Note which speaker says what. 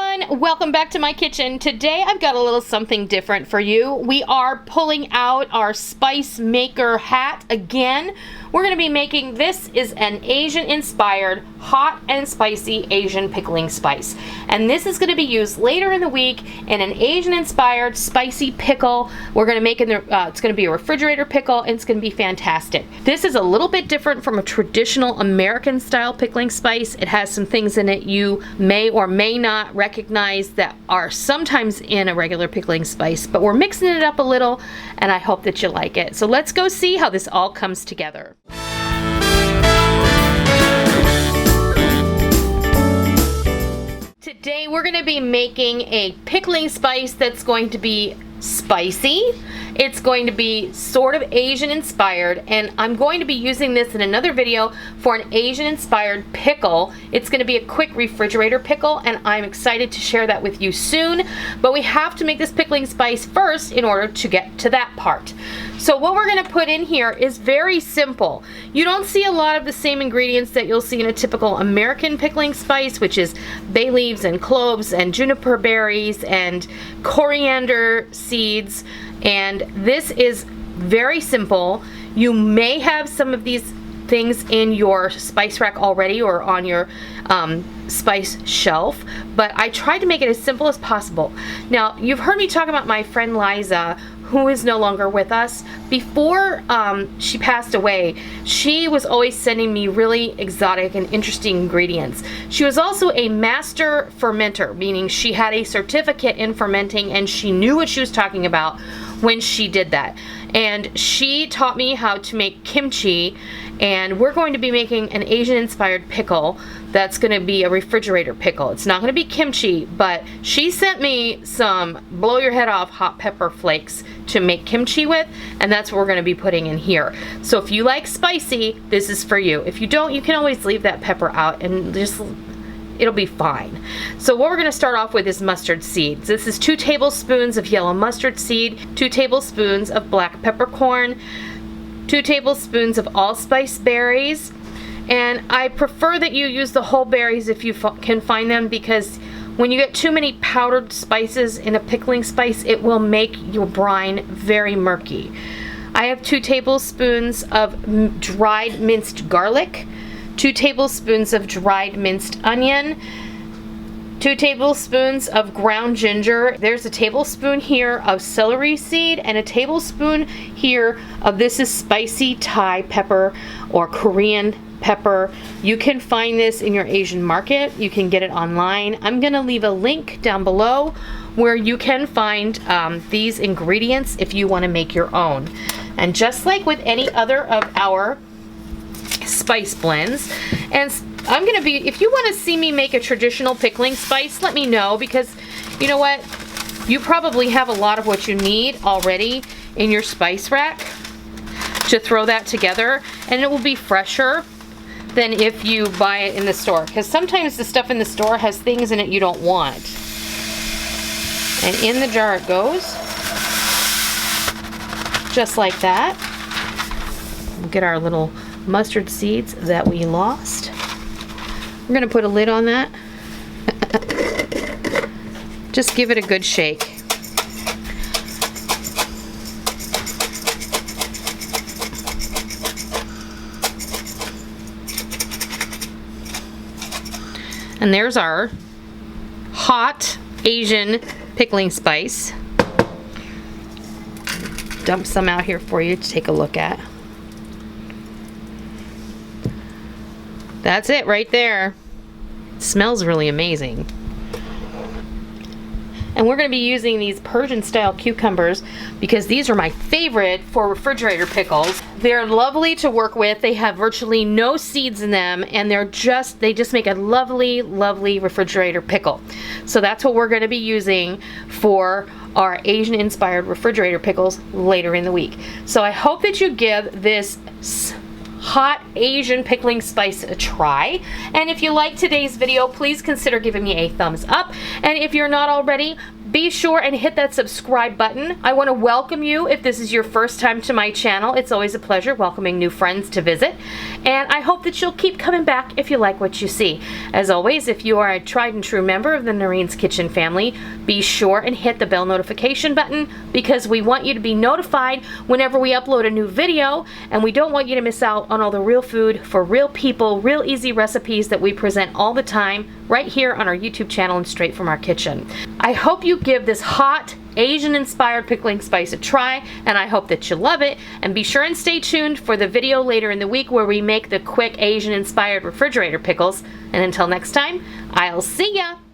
Speaker 1: everyone, welcome back to my kitchen. Today I've got a little something different for you. We are pulling out our spice maker hat again. We're going to be making, this is an Asian inspired hot and spicy Asian pickling spice. And this is going to be used later in the week in an Asian inspired spicy pickle. We're going to make it's going to be a refrigerator pickle, and it's going to be fantastic. This is a little bit different from a traditional American style pickling spice. It has some things in it you may or may not recognize that are sometimes in a regular pickling spice, but we're mixing it up a little, and I hope that you like it. So let's go see how this all comes together. Today we're going to be making a pickling spice that's going to be spicy. It's going to be sort of Asian inspired, and I'm going to be using this in another video for an Asian inspired pickle. It's going to be a quick refrigerator pickle, and I'm excited to share that with you soon. But we have to make this pickling spice first in order to get to that part. So what we're going to put in here is very simple. You don't see a lot of the same ingredients that you'll see in a typical American pickling spice, which is bay leaves and cloves and juniper berries and coriander seeds. And this is very simple. You may have some of these things in your spice rack already or on your spice shelf, but I tried to make it as simple as possible. Now, you've heard me talk about my friend Liza, who is no longer with us. Before she passed away, she was always sending me really exotic and interesting ingredients. She was also a master fermenter, meaning she had a certificate in fermenting and she knew what she was talking about when she did that. And she taught me how to make kimchi, and we're going to be making an Asian inspired pickle that's going to be a refrigerator pickle. It's not going to be kimchi, but she sent me some blow your head off hot pepper flakes to make kimchi with, and that's what we're going to be putting in here. So if you like spicy, this is for you. If you don't, you can always leave that pepper out and just it'll be fine. So what we're going to start off with is mustard seeds. This is 2 tablespoons of yellow mustard seed, 2 tablespoons of black peppercorn, 2 tablespoons of allspice berries, and I prefer that you use the whole berries if you can find them, because when you get too many powdered spices in a pickling spice, it will make your brine very murky. I have 2 tablespoons of dried minced garlic, 2 tablespoons of dried minced onion, 2 tablespoons of ground ginger. There's a tablespoon here of celery seed and a tablespoon here of, this is spicy Thai pepper or Korean pepper. You can find this in your Asian market. You can get it online. I'm going to leave a link down below where you can find these ingredients if you want to make your own. And just like with any other of our spice blends, and I'm gonna be, if you want to see me make a traditional pickling spice, let me know, because you know what, you probably have a lot of what you need already in your spice rack to throw that together, and it will be fresher than if you buy it in the store, because sometimes the stuff in the store has things in it you don't want. And in the jar it goes, just like that. We'll get our little mustard seeds that we lost. We're going to put a lid on that. Just give it a good shake. And there's our hot Asian pickling spice. Dump some out here for you to take a look at. That's it right there. It smells really amazing. And we're going to be using these Persian style cucumbers because these are my favorite for refrigerator pickles. They're lovely to work with. They have virtually no seeds in them, and they just make a lovely, lovely refrigerator pickle. So that's what we're going to be using for our Asian inspired refrigerator pickles later in the week. So I hope that you give this hot Asian pickling spice a try, and if you like today's video, please consider giving me a thumbs up, and if you're not already, be sure and hit that subscribe button. I want to welcome you if this is your first time to my channel. It's always a pleasure welcoming new friends to visit, And I hope that you'll keep coming back if you like what you see. As always, if you are a tried and true member of the Noreen's Kitchen family, be sure and hit the bell notification button, because we want you to be notified whenever we upload a new video, and we don't want you to miss out on all the real food for real people, real easy recipes that we present all the time right here on our YouTube channel and straight from our kitchen. I hope you give this hot Asian-inspired pickling spice a try, and I hope that you love it. And be sure and stay tuned for the video later in the week where we make the quick Asian-inspired refrigerator pickles. And until next time, I'll see ya!